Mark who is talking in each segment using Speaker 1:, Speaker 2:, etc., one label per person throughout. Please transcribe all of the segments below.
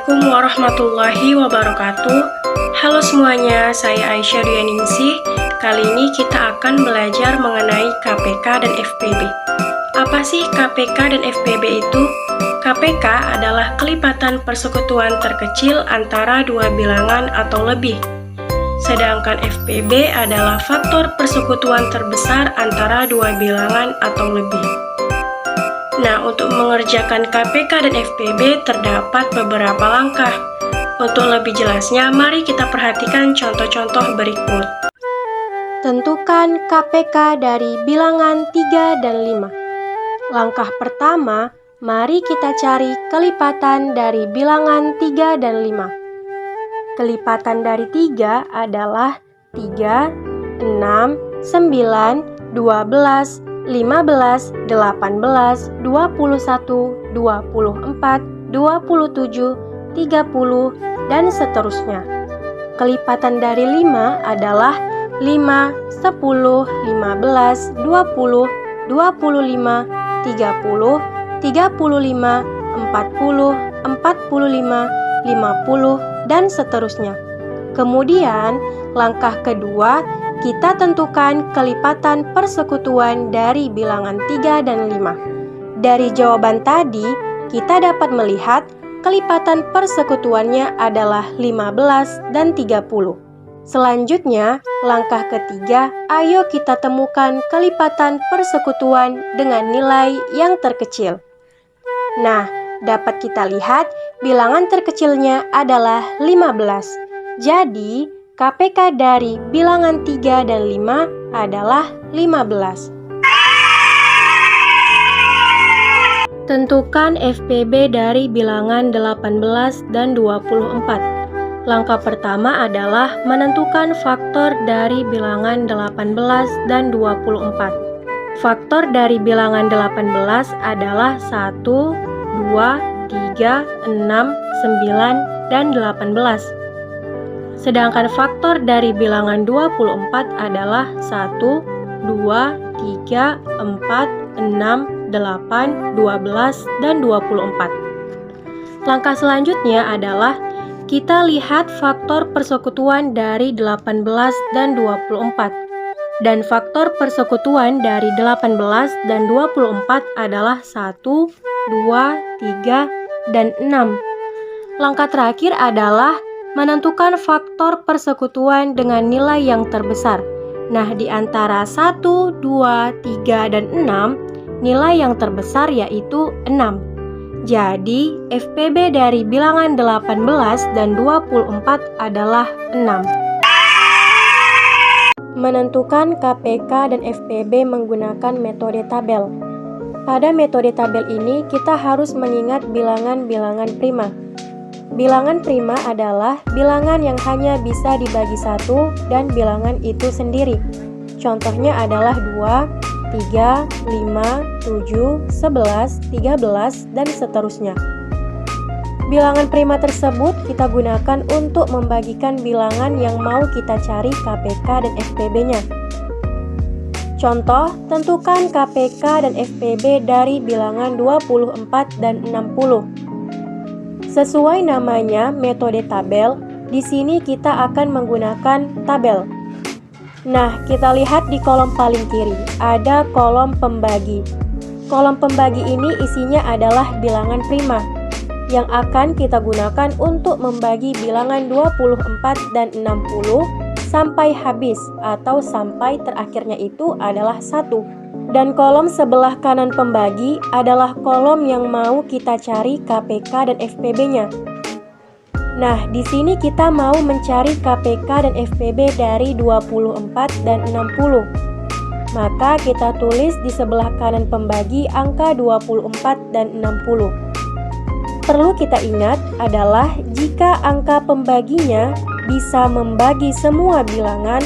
Speaker 1: Assalamualaikum warahmatullahi wabarakatuh. Halo semuanya, saya Aisyah Dianingsih. Kali ini kita akan belajar mengenai KPK dan FPB. Apa sih KPK dan FPB itu? KPK adalah kelipatan persekutuan terkecil antara dua bilangan atau lebih. Sedangkan FPB adalah faktor persekutuan terbesar antara dua bilangan atau lebih. Nah, untuk mengerjakan KPK dan FPB terdapat beberapa langkah. Untuk lebih jelasnya, mari kita perhatikan contoh-contoh berikut.
Speaker 2: Tentukan KPK dari bilangan 3 dan 5. Langkah pertama, mari kita cari kelipatan dari bilangan 3 dan 5. Kelipatan dari 3 adalah 3, 6, 9, 12, 15, 18, 21, 24, 27, 30, dan seterusnya. Kelipatan dari 5 adalah 5, 10, 15, 20, 25, 30, 35, 40, 45, 50, dan seterusnya. Kemudian, langkah kedua, kita tentukan kelipatan persekutuan dari bilangan 3 dan 5. Dari jawaban tadi, kita dapat melihat kelipatan persekutuannya adalah 15 dan 30. Selanjutnya, langkah ketiga, ayo kita temukan kelipatan persekutuan dengan nilai yang terkecil. Nah, dapat kita lihat bilangan terkecilnya adalah 15. Jadi, KPK dari bilangan 3 dan 5 adalah 15. Tentukan FPB dari bilangan 18 dan 24. Langkah pertama adalah menentukan faktor dari bilangan 18 dan 24. Faktor dari bilangan 18 adalah 1, 2, 3, 6, 9, dan 18. Sedangkan faktor dari bilangan 24 adalah 1, 2, 3, 4, 6, 8, 12, dan 24. Langkah selanjutnya adalah kita lihat faktor persekutuan dari 18 dan 24. Dan faktor persekutuan dari 18 dan 24 adalah 1, 2, 3, dan 6. Langkah terakhir adalah menentukan faktor persekutuan dengan nilai yang terbesar. Nah, di antara 1, 2, 3, dan 6, nilai yang terbesar yaitu 6. Jadi, FPB dari bilangan 18 dan 24 adalah 6. Menentukan KPK dan FPB menggunakan metode tabel. Pada metode tabel ini, kita harus mengingat bilangan-bilangan prima. Bilangan prima adalah bilangan yang hanya bisa dibagi 1 dan bilangan itu sendiri. Contohnya adalah 2, 3, 5, 7, 11, 13, dan seterusnya. Bilangan prima tersebut kita gunakan untuk membagikan bilangan yang mau kita cari KPK dan FPB-nya. Contoh, tentukan KPK dan FPB dari bilangan 24 dan 60. Sesuai namanya metode tabel, di sini kita akan menggunakan tabel. Nah, kita lihat di kolom paling kiri, ada kolom pembagi. Kolom pembagi ini isinya adalah bilangan prima, yang akan kita gunakan untuk membagi bilangan 24 dan 60 sampai habis, atau sampai terakhirnya itu adalah 1. Dan kolom sebelah kanan pembagi adalah kolom yang mau kita cari KPK dan FPB-nya. Nah, di sini kita mau mencari KPK dan FPB dari 24 dan 60. Maka kita tulis di sebelah kanan pembagi angka 24 dan 60. Perlu kita ingat adalah jika angka pembaginya bisa membagi semua bilangan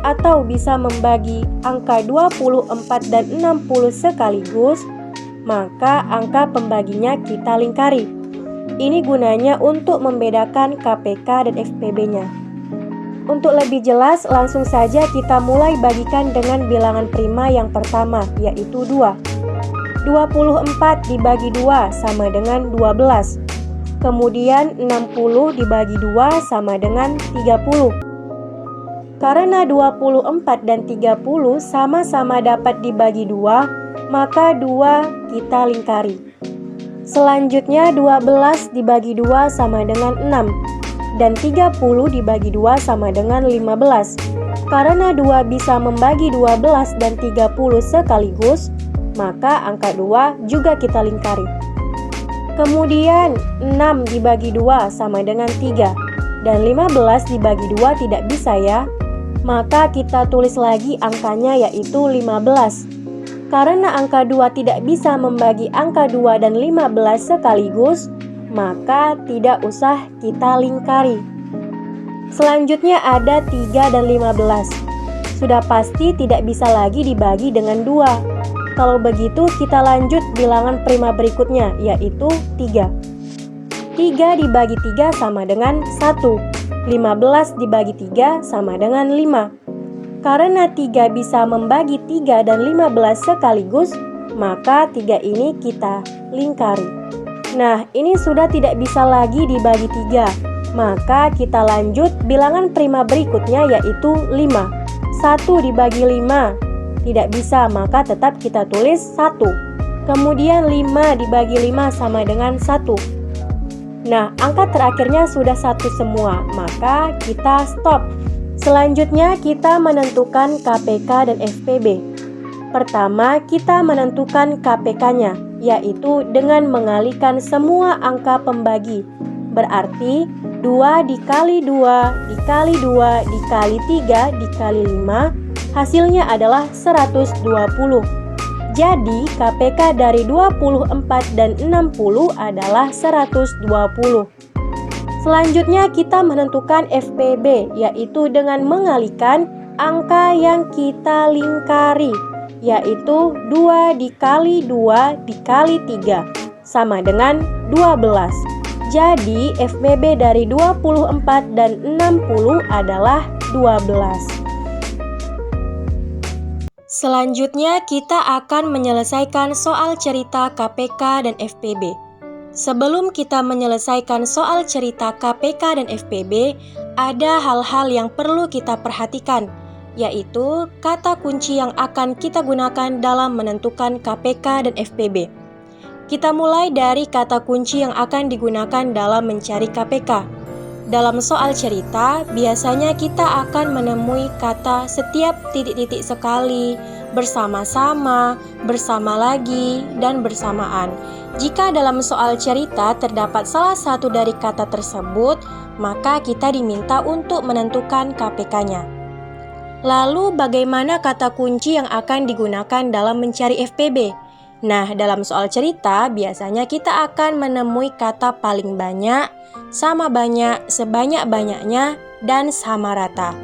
Speaker 2: atau bisa membagi angka 24 dan 60 sekaligus, maka angka pembaginya kita lingkari. Ini gunanya untuk membedakan KPK dan FPB-nya. Untuk lebih jelas, langsung saja kita mulai bagikan dengan bilangan prima yang pertama, yaitu 2. 24 dibagi 2 sama dengan 12. Kemudian 60 dibagi 2 sama dengan 30. Karena 24 dan 30 sama-sama dapat dibagi 2, maka 2 kita lingkari. Selanjutnya 12 dibagi 2 sama dengan 6. Dan 30 dibagi 2 sama dengan 15. Karena 2 bisa membagi 12 dan 30 sekaligus, maka angka 2 juga kita lingkari. Kemudian 6 dibagi 2 sama dengan 3. Dan 15 dibagi 2 tidak bisa ya. Maka kita tulis lagi angkanya yaitu 15. Karena angka 2 tidak bisa membagi angka 2 dan 15 sekaligus, maka tidak usah kita lingkari. Selanjutnya ada 3 dan 15. Sudah pasti tidak bisa lagi dibagi dengan 2. Kalau begitu kita lanjut bilangan prima berikutnya, yaitu 3. 3 dibagi 3 sama dengan 1. 15 dibagi 3 sama dengan 5. Karena 3 bisa membagi 3 dan 15 sekaligus, maka 3 ini kita lingkari. Nah, ini sudah tidak bisa lagi dibagi 3. Maka kita lanjut bilangan prima berikutnya yaitu 5. 1 dibagi 5 tidak bisa, maka tetap kita tulis 1. Kemudian 5 dibagi 5 sama dengan 1. Nah, angka terakhirnya sudah 1 semua, maka kita stop. Selanjutnya kita menentukan KPK dan FPB. Pertama, kita menentukan KPK-nya, yaitu dengan mengalihkan semua angka pembagi. Berarti 2 dikali 2 dikali 2 dikali 3 dikali 5, hasilnya adalah 120. Jadi KPK dari 24 dan 60 adalah 120. Selanjutnya kita menentukan FPB, yaitu dengan mengalihkan angka yang kita lingkari, yaitu 2 dikali 2 dikali 3 sama dengan 12. Jadi FPB dari 24 dan 60 adalah 12. Selanjutnya kita akan menyelesaikan soal cerita KPK dan FPB. Sebelum kita menyelesaikan soal cerita KPK dan FPB, ada hal-hal yang perlu kita perhatikan, yaitu kata kunci yang akan kita gunakan dalam menentukan KPK dan FPB. Kita mulai dari kata kunci yang akan digunakan dalam mencari KPK. Dalam soal cerita, biasanya kita akan menemui kata setiap titik-titik sekali, bersama-sama, bersama lagi, dan bersamaan. Jika dalam soal cerita terdapat salah satu dari kata tersebut, maka kita diminta untuk menentukan KPK-nya. Lalu bagaimana kata kunci yang akan digunakan dalam mencari FPB? Nah, dalam soal cerita biasanya kita akan menemui kata paling banyak, sama banyak, sebanyak-banyaknya, dan sama rata.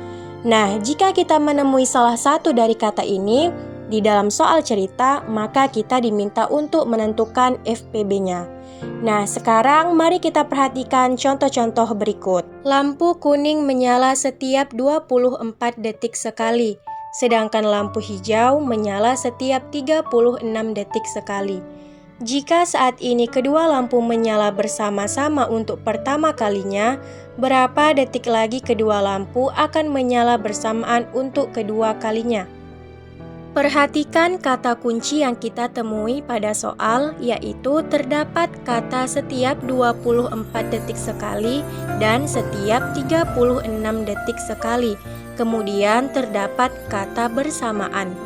Speaker 2: Nah, jika kita menemui salah satu dari kata ini di dalam soal cerita, maka kita diminta untuk menentukan FPB-nya. Nah, sekarang mari kita perhatikan contoh-contoh berikut. Lampu kuning menyala setiap 24 detik sekali, sedangkan lampu hijau menyala setiap 36 detik sekali. Jika saat ini kedua lampu menyala bersama-sama untuk pertama kalinya, berapa detik lagi kedua lampu akan menyala bersamaan untuk kedua kalinya? Perhatikan kata kunci yang kita temui pada soal, yaitu terdapat kata setiap 24 detik sekali dan setiap 36 detik sekali. Kemudian terdapat kata bersamaan.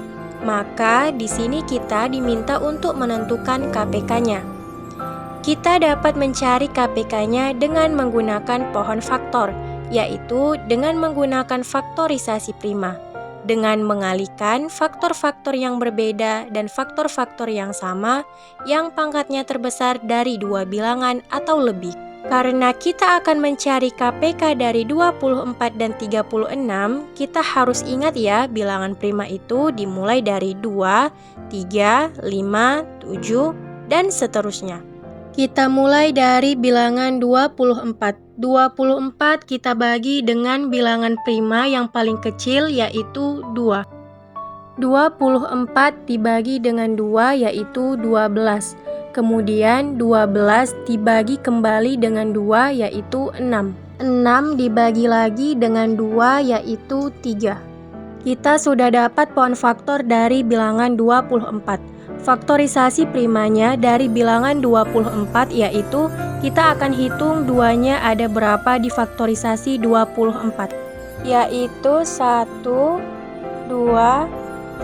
Speaker 2: Maka di sini kita diminta untuk menentukan KPK-nya. Kita dapat mencari KPK-nya dengan menggunakan pohon faktor, yaitu dengan menggunakan faktorisasi prima, dengan mengalihkan faktor-faktor yang berbeda dan faktor-faktor yang sama yang pangkatnya terbesar dari dua bilangan atau lebih. Karena kita akan mencari KPK dari 24 dan 36, kita harus ingat ya, bilangan prima itu dimulai dari 2, 3, 5, 7, dan seterusnya. Kita mulai dari bilangan 24. 24 kita bagi dengan bilangan prima yang paling kecil yaitu 2. 24 dibagi dengan 2 yaitu 12. Kemudian 12 dibagi kembali dengan 2 yaitu 6. 6 dibagi lagi dengan 2 yaitu 3. Kita sudah dapat pohon faktor dari bilangan 24. Faktorisasi primanya dari bilangan 24 yaitu kita akan hitung 2-nya ada berapa di faktorisasi 24. Yaitu 1, 2,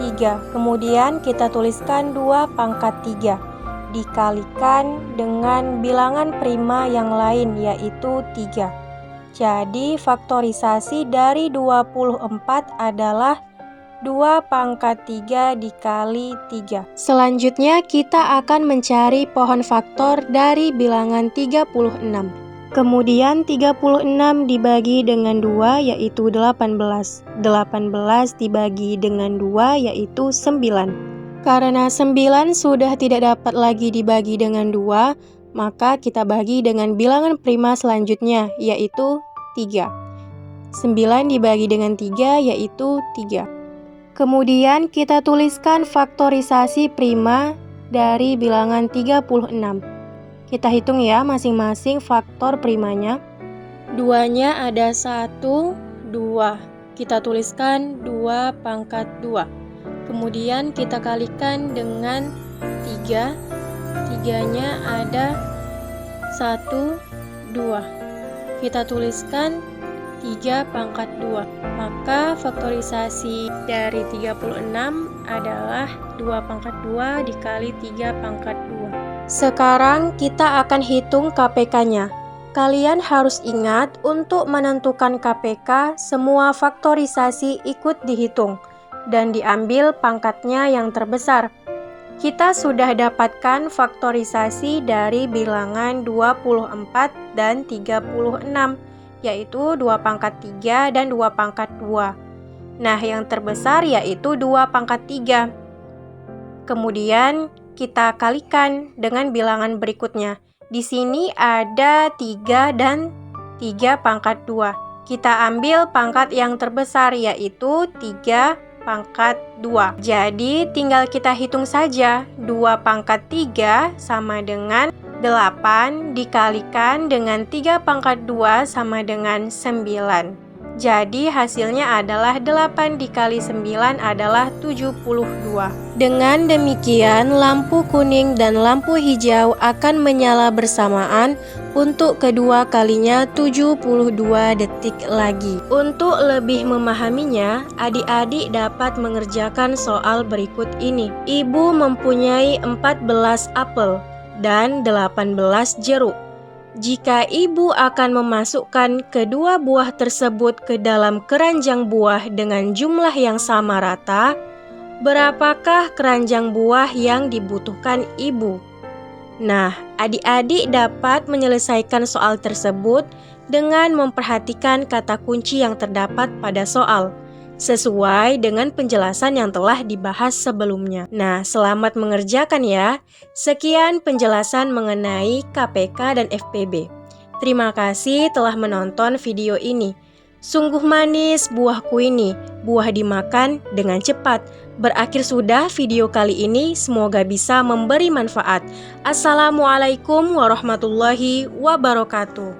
Speaker 2: 3. Kemudian kita tuliskan 2 pangkat 3 dikalikan dengan bilangan prima yang lain yaitu 3. Jadi faktorisasi dari 24 adalah 2 pangkat 3 dikali 3. Selanjutnya kita akan mencari pohon faktor dari bilangan 36. Kemudian 36 dibagi dengan 2 yaitu 18. 18 dibagi dengan 2 yaitu 9. Karena 9 sudah tidak dapat lagi dibagi dengan 2, maka kita bagi dengan bilangan prima selanjutnya, yaitu 3. 9 dibagi dengan 3, yaitu 3. Kemudian kita tuliskan faktorisasi prima dari bilangan 36. Kita hitung ya masing-masing faktor primanya. 2-nya ada 1, 2. Kita tuliskan 2 pangkat 2. Kemudian kita kalikan dengan 3. 3-nya ada 1, 2. Kita tuliskan 3 pangkat 2. Maka faktorisasi dari 36 adalah 2 pangkat 2 dikali 3 pangkat 2. Sekarang kita akan hitung KPK-nya. Kalian harus ingat untuk menentukan KPK, semua faktorisasi ikut dihitung dan diambil pangkatnya yang terbesar. Kita sudah dapatkan faktorisasi dari bilangan 24 dan 36, yaitu 2 pangkat 3 dan 2 pangkat 2. Nah, yang terbesar yaitu 2 pangkat 3. Kemudian kita kalikan dengan bilangan berikutnya. Di sini ada 3 dan 3 pangkat 2. Kita ambil pangkat yang terbesar yaitu 3 pangkat 2. Jadi tinggal kita hitung saja. 2 pangkat 3 sama dengan 8 dikalikan dengan 3 pangkat 2 sama dengan 9. Jadi hasilnya adalah 8 dikali 9 adalah 72. Dengan demikian lampu kuning dan lampu hijau akan menyala bersamaan untuk kedua kalinya 72 detik lagi. Untuk lebih memahaminya, adik-adik dapat mengerjakan soal berikut ini. Ibu mempunyai 14 apel dan 18 jeruk. Jika ibu akan memasukkan kedua buah tersebut ke dalam keranjang buah dengan jumlah yang sama rata, berapakah keranjang buah yang dibutuhkan ibu? Nah, adik-adik dapat menyelesaikan soal tersebut dengan memperhatikan kata kunci yang terdapat pada soal, sesuai dengan penjelasan yang telah dibahas sebelumnya. Nah, selamat mengerjakan ya. Sekian penjelasan mengenai KPK dan FPB. Terima kasih telah menonton video ini. Sungguh manis buahku ini, buah dimakan dengan cepat. Berakhir sudah video kali ini, semoga bisa memberi manfaat. Assalamualaikum warahmatullahi wabarakatuh.